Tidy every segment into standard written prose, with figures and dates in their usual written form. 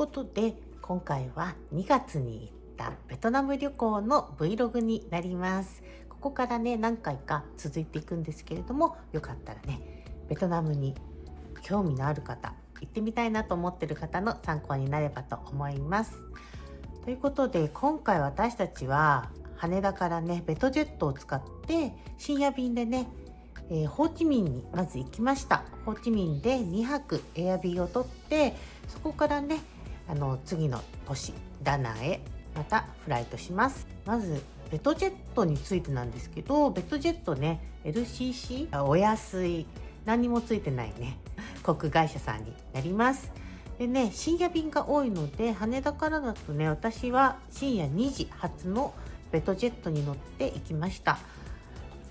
ことで今回は2月に行ったベトナム旅行の Vlog になります。ここからね何回か続いていくんですけれども、よかったらねベトナムに興味のある方、行ってみたいなと思ってる方の参考になればと思います。ということで今回私たちは羽田からねベトジェットを使って深夜便でね、ホーチミンにまず行きました。ホーチミンで2泊エアビーを取って、そこからね次の都市ダナンへまたフライトします。まずベトジェットについてなんですけど、ベトジェットね LCC お安い、何にもついてないね航空会社さんになります。でね、深夜便が多いので羽田からだとね、私は深夜2時発のベトジェットに乗って行きました。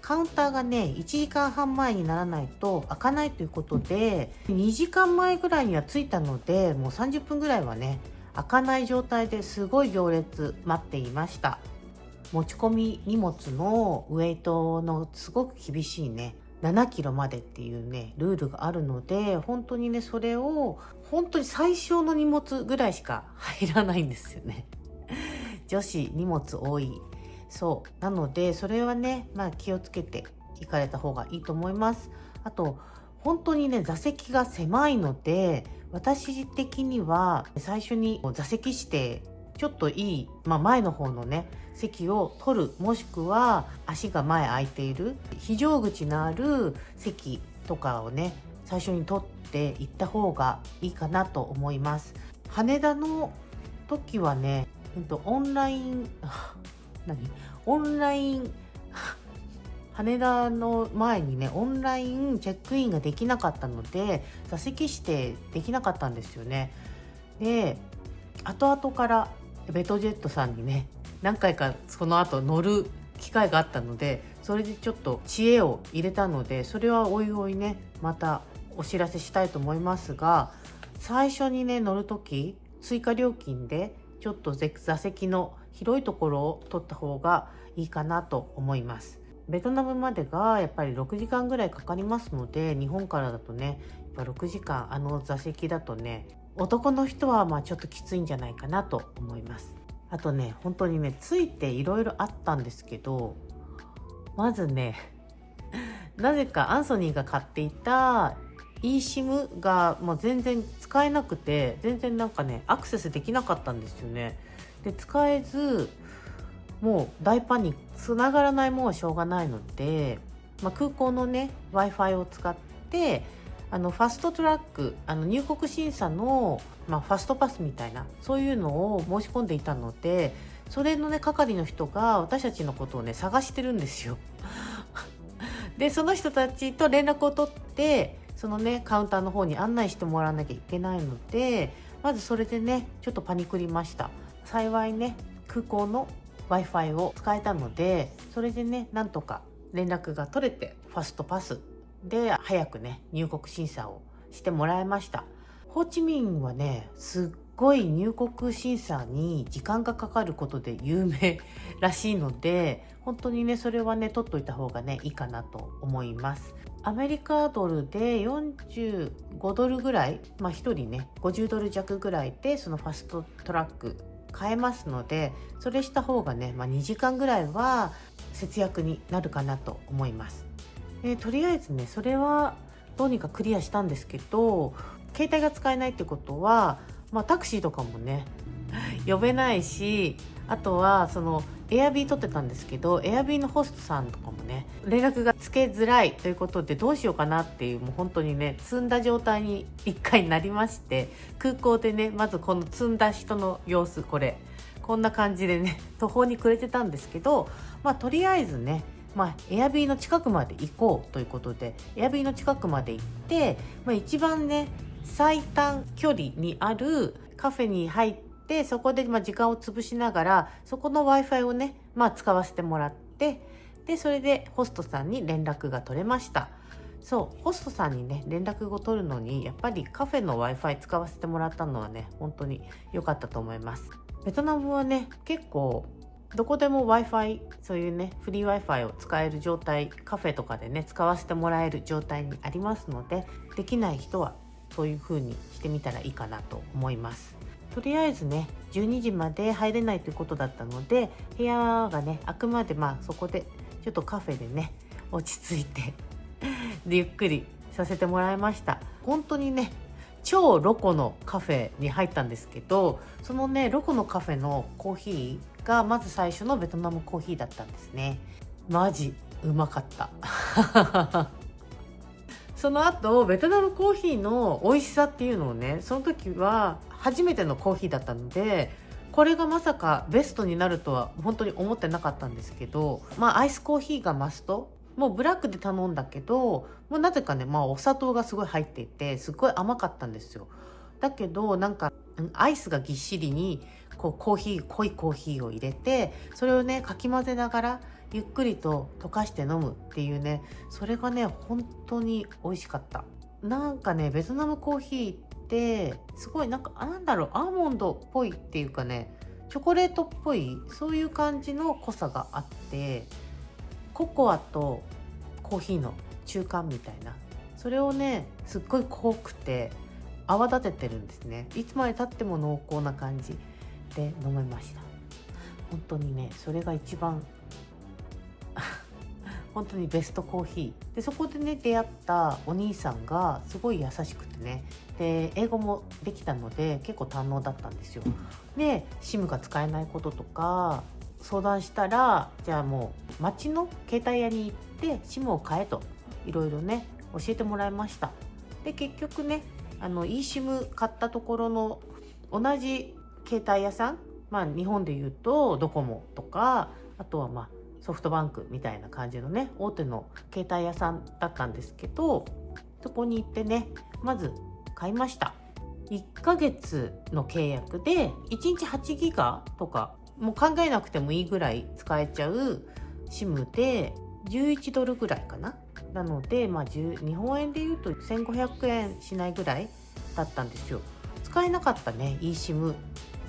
カウンターがね1時間半前にならないと開かないということで、2時間前ぐらいには着いたので、もう30分ぐらいはね開かない状態ですごい行列待っていました。持ち込み荷物のウェイトのすごく厳しいね7キロまでっていうねルールがあるので、本当にねそれを本当に最小の荷物ぐらいしか入らないんですよね女子荷物多い。そうなのでそれはね、気をつけて行かれた方がいいと思います。あと本当にね座席が狭いので、私的には最初に座席指定ちょっといい、前の方のね席を取る、もしくは足が前空いている非常口のある席とかをね最初に取って行った方がいいかなと思います。羽田の時はね、オンライン羽田の前にねオンラインチェックインができなかったので座席指定できなかったんですよね。で後々からベトジェットさんにね何回かその後乗る機会があったので、それでちょっと知恵を入れたので、それはおいおいねまたお知らせしたいと思いますが、最初にね乗る時追加料金でちょっと座席の広いところを取った方がいいかなと思います。ベトナムまでがやっぱり6時間ぐらいかかりますので、日本からだとねやっぱ6時間座席だとね、男の人はちょっときついんじゃないかなと思います。あとね本当にねついていろいろあったんですけど、まずねなぜかアンソニーが買っていた eSIM がもう全然使えなくて、全然アクセスできなかったんですよね。で使えず、もう大パニック、繋がらないもんはしょうがないので、空港のね Wi-Fi を使ってファストトラック、入国審査の、ファストパスみたいなそういうのを申し込んでいたので、それのね係の人が私たちのことをね探してるんですよでその人たちと連絡を取って、そのねカウンターの方に案内してもらわなきゃいけないので、まずそれでねちょっとパニクりました。幸いね空港の Wi-Fi を使えたので、それでねなんとか連絡が取れて、ファストパスで早くね入国審査をしてもらいました。ホーチミンはねすっごい入国審査に時間がかかることで有名らしいので、本当にねそれはね取っといた方がねいいかなと思います。アメリカドルで45ドルぐらい、1人ね50ドル弱ぐらいでそのファストトラック買えますので、それした方がね、2時間ぐらいは節約になるかなと思います。とりあえずねそれはどうにかクリアしたんですけど、携帯が使えないってことは、タクシーとかもね呼べないし、あとはそのエアビー取ってたんですけど、エアビーのホストさんとかもね連絡がつけづらいということで、どうしようかなっていう、もう本当にね積んだ状態に一回なりまして、空港でねまずこの積んだ人の様子、こんな感じでね途方に暮れてたんですけど、とりあえずねエアビーの近くまで行こうということで、エアビーの近くまで行って、一番ね最短距離にあるカフェに入って、そこで時間を潰しながらそこの Wi-Fi をね使わせてもらって、でそれでホストさんに連絡が取れました。そうホストさんにね連絡を取るのにやっぱりカフェの Wi-Fi 使わせてもらったのはね本当に良かったと思います。ベトナムはね結構どこでも Wi-Fi、 そういうねフリー Wi-Fi を使える状態、カフェとかでね使わせてもらえる状態にありますので、できない人はそういう風にしてみたらいいかなと思います。とりあえずね12時まで入れないということだったので、部屋がねあくまでそこでちょっとカフェでね落ち着いてでゆっくりさせてもらいました。本当にね超ロコのカフェに入ったんですけど、そのねロコのカフェのコーヒーがまず最初のベトナムコーヒーだったんですね。マジうまかったその後ベトナムコーヒーの美味しさっていうのをね、その時は初めてのコーヒーだったので、これがまさかベストになるとは本当に思ってなかったんですけど、アイスコーヒーがマスト、もうブラックで頼んだけど、もうなぜかね、お砂糖がすごい入っていてすごい甘かったんですよ。だけどなんかアイスがぎっしりにこう濃いコーヒーを入れて、それをねかき混ぜながらゆっくりと溶かして飲むっていうね、それがね本当に美味しかった。なんかねベトナムコーヒーってすごいアーモンドっぽいっていうかね、チョコレートっぽいそういう感じの濃さがあって、ココアとコーヒーの中間みたいな、それをねすっごい濃くて泡立ててるんですね。いつまで経っても濃厚な感じで飲めました。本当にねそれが一番本当にベストコーヒーで、そこでね出会ったお兄さんがすごい優しくてね、で英語もできたので結構堪能だったんですよ。で SIM が使えないこととか相談したら、じゃあもう町の携帯屋に行って SIM を買えといろいろね教えてもらいました。で結局ねeSIM 買ったところの同じ携帯屋さん、日本でいうとドコモとか、あとはソフトバンクみたいな感じのね大手の携帯屋さんだったんですけど、そこに行ってねまず買いました。1ヶ月の契約で1日8ギガとかもう考えなくてもいいぐらい使えちゃう SIM で11ドルぐらいかな。なので、日本円でいうと1500円しないぐらいだったんですよ。使えなかったね eSIM、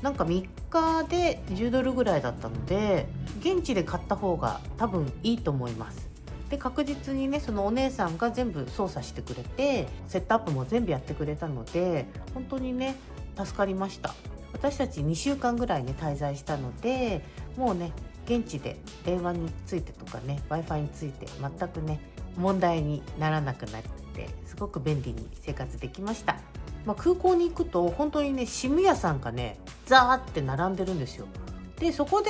3日で10ドルぐらいだったので、現地で買った方が多分いいと思います。で確実にねそのお姉さんが全部操作してくれて、セットアップも全部やってくれたので本当にね助かりました。私たち2週間ぐらいね滞在したので、もうね現地で電話についてとかね Wi-Fi について全くね問題にならなくなって、すごく便利に生活できました。空港に行くと本当にね SIM 屋さんがねザーって並んでるんですよ。でそこで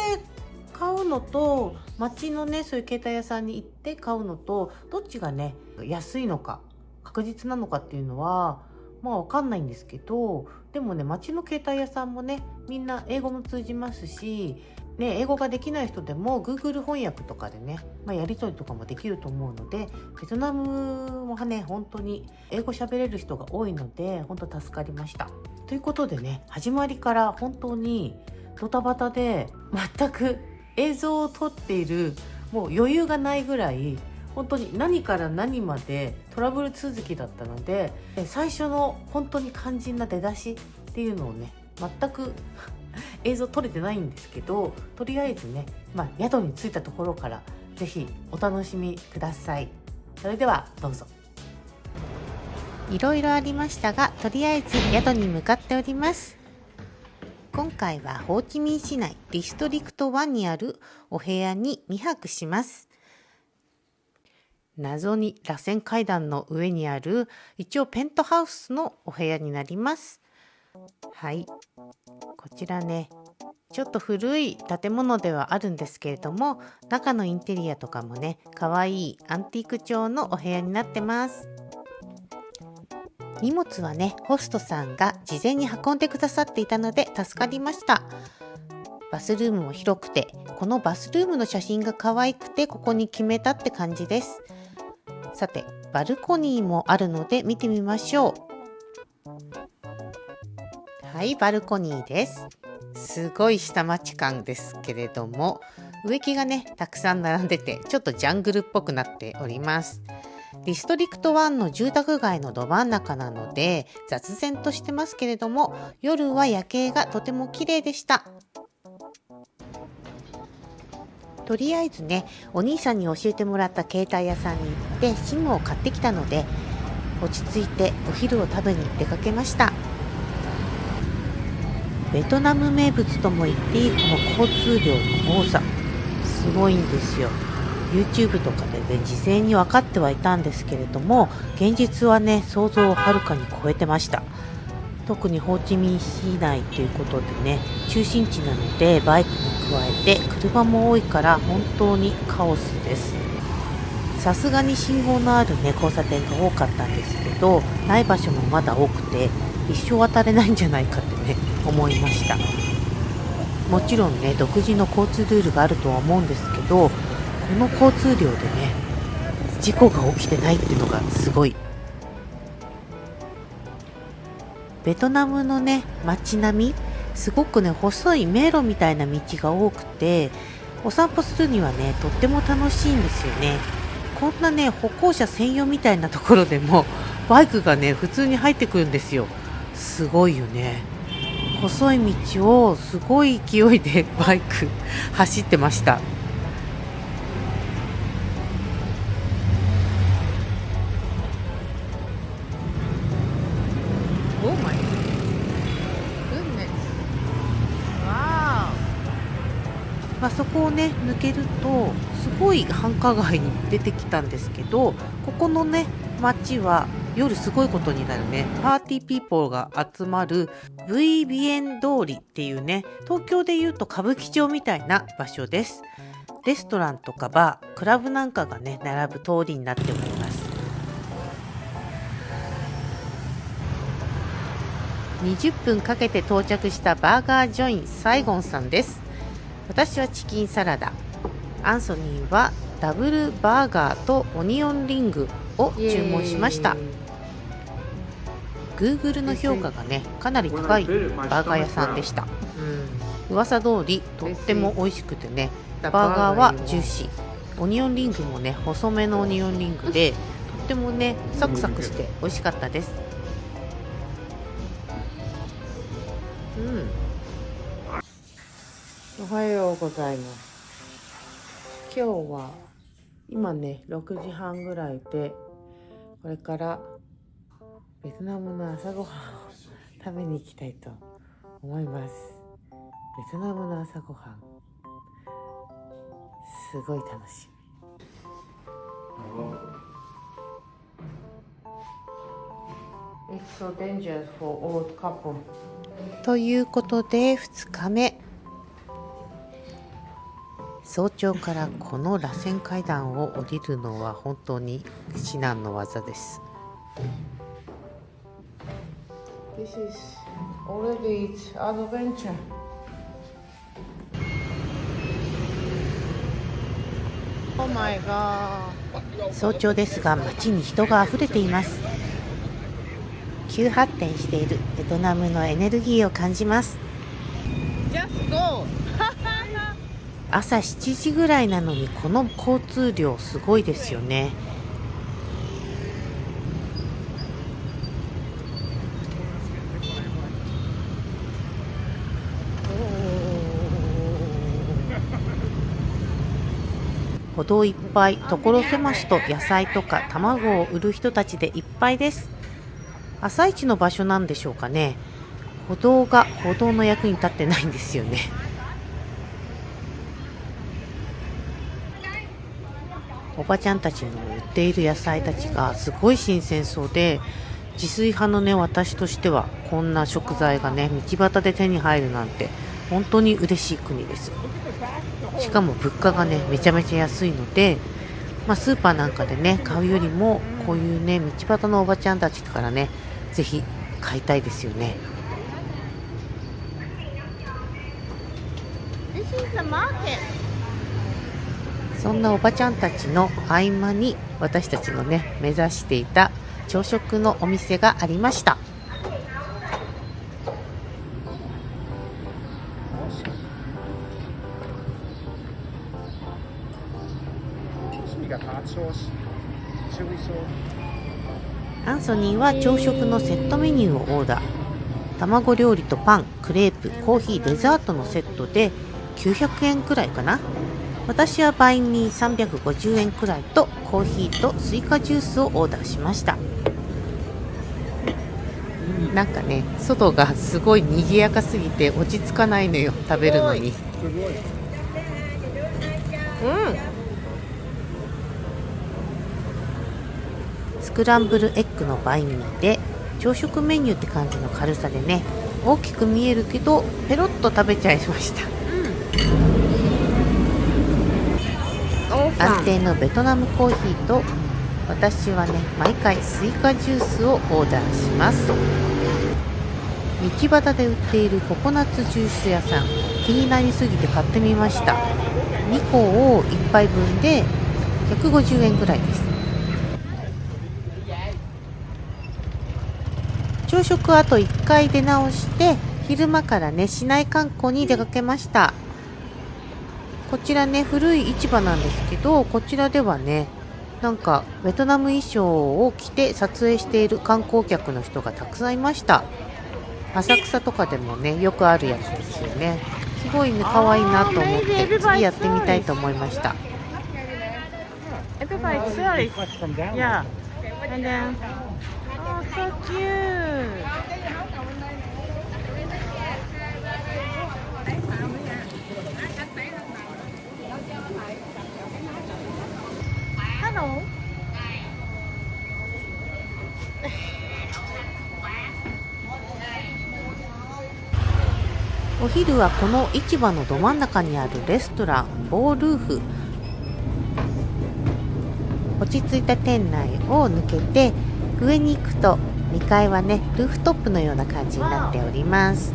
買うのと街のねそういう携帯屋さんに行って買うのと、どっちがね安いのか確実なのかっていうのは分かんないんですけど、でもね街の携帯屋さんもねみんな英語も通じますし、英語ができない人でも Google 翻訳とかでね、やり取りとかもできると思うので、ベトナムはね本当に英語喋れる人が多いので本当助かりました。ということでね、始まりから本当にドタバタで全く映像を撮っているもう余裕がないぐらい、本当に何から何までトラブル続きだったので、最初の本当に肝心な出だしっていうのをね全く映像撮れてないんですけど、とりあえずね、宿に着いたところからぜひお楽しみください。それではどうぞ。いろいろありましたが、とりあえず宿に向かっております。今回はホーチミン市内ディストリクト1にあるお部屋に2泊します。謎に螺旋階段の上にある一応ペントハウスのお部屋になります。はい、こちらねちょっと古い建物ではあるんですけれども、中のインテリアとかもねかわいいアンティーク調のお部屋になってます。荷物はねホストさんが事前に運んでくださっていたので助かりました。バスルームも広くて、このバスルームの写真が可愛くてここに決めたって感じです。さてバルコニーもあるので見てみましょう。はい、バルコニーです。すごい下町感ですけれども、植木がねたくさん並んでてちょっとジャングルっぽくなっております。ディストリクト1の住宅街のど真ん中なので雑然としてますけれども、夜は夜景がとても綺麗でした。とりあえずねお兄さんに教えてもらった携帯屋さんに行って SIM を買ってきたので、落ち着いてお昼を食べに出かけました。ベトナム名物とも言っていいこの交通量の多さ、すごいんですよ。 YouTube とかでね事前に分かってはいたんですけれども、現実はね想像をはるかに超えてました。特にホーチミン市内ということでね、中心地なのでバイクに加えて車も多いから本当にカオスです。さすがに信号のあるね交差点が多かったんですけど、ない場所もまだ多くて一生渡れないんじゃないかってね思いました。もちろんね独自の交通ルールがあるとは思うんですけど、この交通量でね事故が起きてないっていうのがすごい。ベトナムのね街並み、すごくね細い迷路みたいな道が多くて、お散歩するにはねとっても楽しいんですよね。こんなね歩行者専用みたいなところでもバイクがね普通に入ってくるんですよ。すごいよね。細い道をすごい勢いでバイク走ってました。Oh my goodness. Wow. そこをね抜けるとすごい繁華街に出てきたんですけど、ここのね街は夜すごいことになるねパーティーピーポーが集まる V ビエン通りっていうね、東京でいうと歌舞伎町みたいな場所です。レストランとかバー、クラブなんかがね並ぶ通りになっております。20分かけて到着したバーガージョインサイゴンさんです。私はチキンサラダ、アンソニーはダブルバーガーとオニオンリングを注文しました。 Google の評価がねかなり高いバーガー屋さんでした。噂通りとっても美味しくてね、バーガーはジューシー、オニオンリングもね細めのオニオンリングでとってもねサクサクして美味しかったです。おはようございます。今日は今ね6時半ぐらいで、これからベトナムの朝ごはんを食べに行きたいと思います。ベトナムの朝ごはんすごい楽しみ。It's so dangerous for old couple. ということで2日目、早朝からこの螺旋階段を降りるのは本当に至難の業です。This is already its adventure. 早朝ですが街に人があふれています。急発展しているベトナムのエネルギーを感じます。朝7時ぐらいなのにこの交通量すごいですよね。歩道いっぱい、所狭しと野菜とか卵を売る人たちでいっぱいです。朝市の場所なんでしょうかね。歩道が歩道の役に立ってないんですよね。おばちゃんたちの売っている野菜たちがすごい新鮮そうで、自炊派のね私としてはこんな食材がね道端で手に入るなんて本当に嬉しい国です。しかも物価がねめちゃめちゃ安いので、スーパーなんかでね買うよりもこういうね道端のおばちゃんたちからねぜひ買いたいですよね。そんなおばちゃんたちの合間に私たちのね目指していた朝食のお店がありました。アンソニーは朝食のセットメニューをオーダー。卵料理とパン、クレープ、コーヒー、デザートのセットで900円くらいかな。私はバインミー350円くらいとコーヒーとスイカジュースをオーダーしました。なんかね、外がすごい賑やかすぎて落ち着かないのよ、食べるのに。スクランブルエッグのバインミーで朝食メニューって感じの軽さでね、大きく見えるけどペロッと食べちゃいました。安定のベトナムコーヒーと、私はね毎回スイカジュースをオーダーします。道端で売っているココナッツジュース屋さん、気になりすぎて買ってみました。2個を1杯分で150円ぐらいです。朝食あと1回出直して昼間からね市内観光に出かけました。こちらね古い市場なんですけど、こちらではねなんかベトナム衣装を着て撮影している観光客の人がたくさんいました。浅草とかでもねよくあるやつですよね。すごいね可愛いなと思って次やってみたいと思いました。お昼はこの市場のど真ん中にあるレストランボールーフ。落ち着いた店内を抜けて上に行くと2階はねルーフトップのような感じになっております。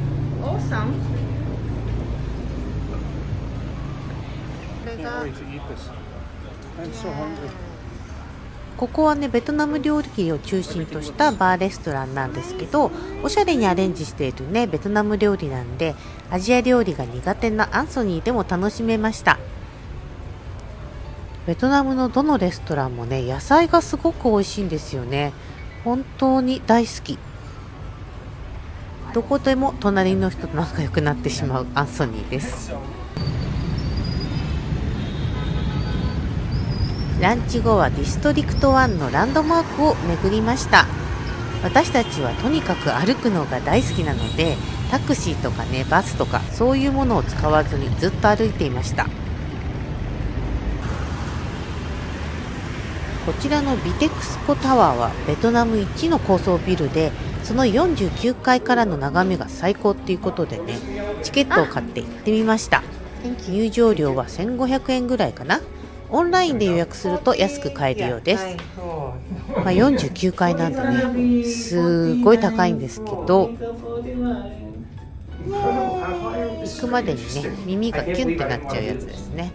ここはねベトナム料理を中心としたバーレストランなんですけど、おしゃれにアレンジしているねベトナム料理なんで、アジア料理が苦手なアンソニーでも楽しめました。ベトナムのどのレストランもね野菜がすごく美味しいんですよね。本当に大好き。どこでも隣の人と仲良くなってしまうアンソニーです。ランチ後はディストリクト1のランドマークを巡りました。私たちはとにかく歩くのが大好きなので、タクシーとかねバスとかそういうものを使わずにずっと歩いていました。こちらのビテクスコタワーはベトナム一の高層ビルで、その49階からの眺めが最高っていうことでねチケットを買って行ってみました。入場料は1500円ぐらいかな。オンラインで予約すると安く買えるようです。49階なんでねすごい高いんですけど、行くまでにね耳がキュンってなっちゃうやつですね。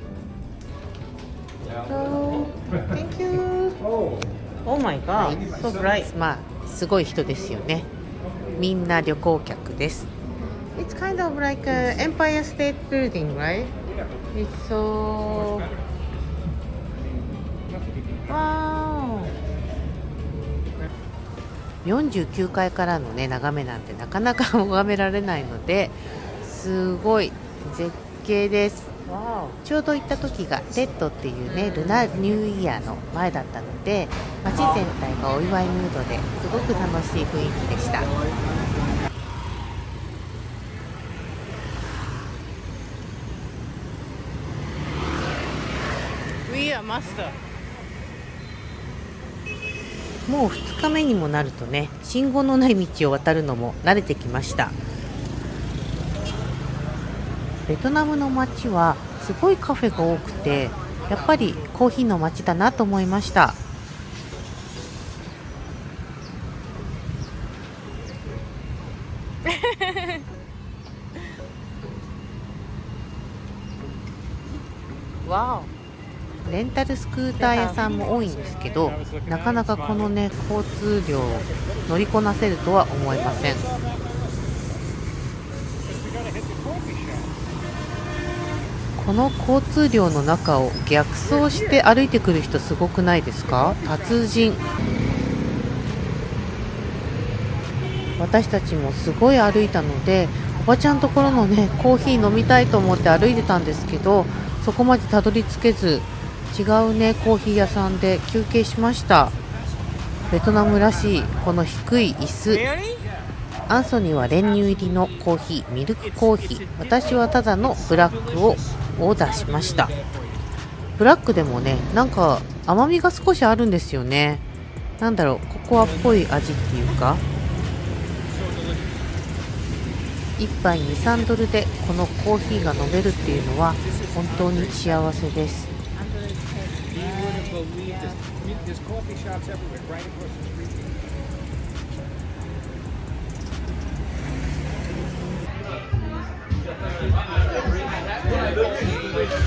Thank you. Oh my god, so bright. まあすごい人ですよね。みんな旅行客です。It's kind of like a Empire State Building, right? It's so wow. 49階からのね眺めなんてなかなか拝められないので、すごい絶景です。ちょうど行った時がレッドっていうねルナニューイヤーの前だったので、街全体がお祝いムードですごく楽しい雰囲気でした。もう2日目にもなるとね信号のない道を渡るのも慣れてきました。ベトナムの街はすごいカフェが多くて、やっぱりコーヒーの街だなと思いました。レンタルスクーター屋さんも多いんですけど、なかなかこのね交通量を乗りこなせるとは思いません。この交通量の中を逆走して歩いてくる人すごくないですか？達人。私たちもすごい歩いたので、おばちゃんところのねコーヒー飲みたいと思って歩いてたんですけど、そこまでたどり着けず、違うねコーヒー屋さんで休憩しました。ベトナムらしいこの低い椅子、アンソニーは練乳入りのコーヒー、ミルクコーヒー、私はただのブラックをオーダーしました。ブラックでもね、なんか甘みが少しあるんですよね。なんだろう、ココアっぽい味っていうか、1杯2、3ドルでこのコーヒーが飲めるっていうのは本当に幸せです。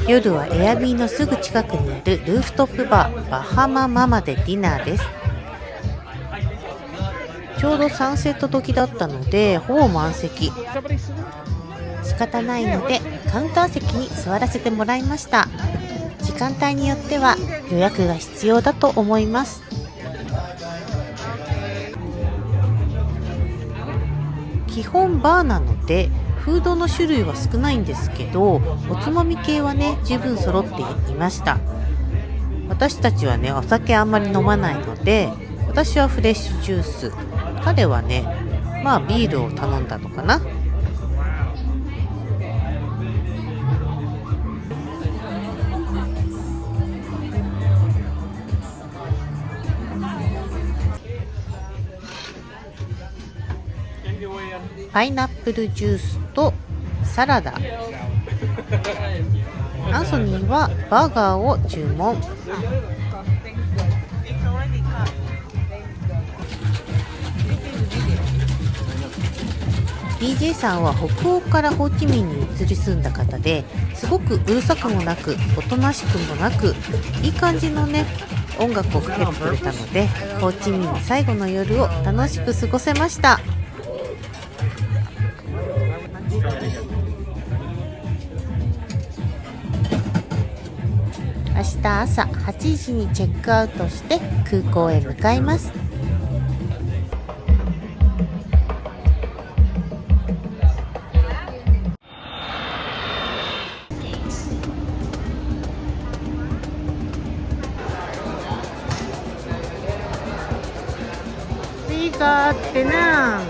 夜はエアビーのすぐ近くにあるルーフトップバーバハマママでディナーです。ちょうどサンセット時だったのでほぼ満席。仕方ないのでカウンター席に座らせてもらいました。時間帯によっては予約が必要だと思います。基本バーなのでフードの種類は少ないんですけど、おつまみ系はね十分揃っていました。私たちはねお酒あんまり飲まないので、私はフレッシュジュース、彼はねまあビールを頼んだのかな。パイナップルジュースとサラダ。アンソニーはバーガーを注文。DJ さんは北欧からホーチミンに移り住んだ方で、すごくうるさくもなくおとなしくもなくいい感じのね音楽をかけてくれたので、ホーチミンの最後の夜を楽しく過ごせました。明日朝8時にチェックアウトして空港へ向かいます。スイカってな